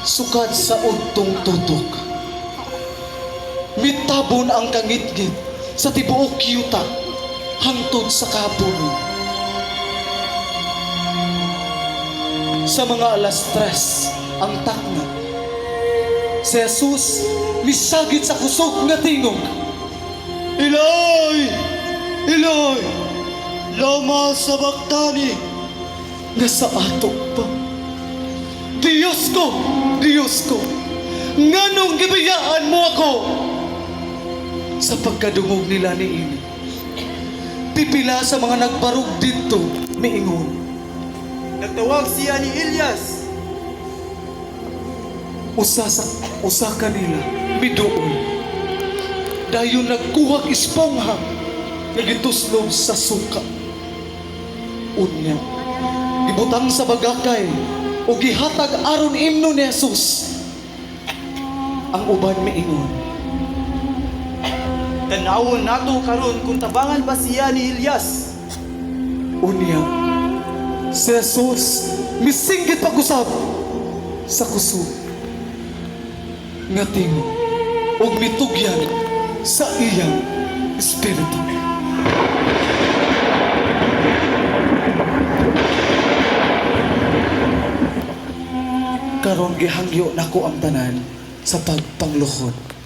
Sukad sa udtong tutok, mitabon ang kangitgit sa tibuok yuta hangtod sa kapuno. Sa mga alas 3 ang takna, si Jesus misagit sa kusog nga tingog, Eloi! Eloi! Lama sabachthani! Nasa ato pa. Diyos ko! Diyos ko! Nganong gibayaan mo ako? Sa pagkadungog nila ni Ini, pipila sa mga nagbarog dito miingon, Nagtawag siya ni Elias. usa kanila miduol. Dayon nagkuhag espongha nga gituslob sa suka. Unya, gibutang sa bagakay o gihatag aron imno ni Jesus. Ang uban miingon, Tanawon nato karon kung tabangan ba siya ni Elias. unya, si Jesus misinggit pag-usab sa kusog nga tingog ug mitugyan sa iyang espiritu. Karon gihangyo nako ang tanan sa pagpangluhod.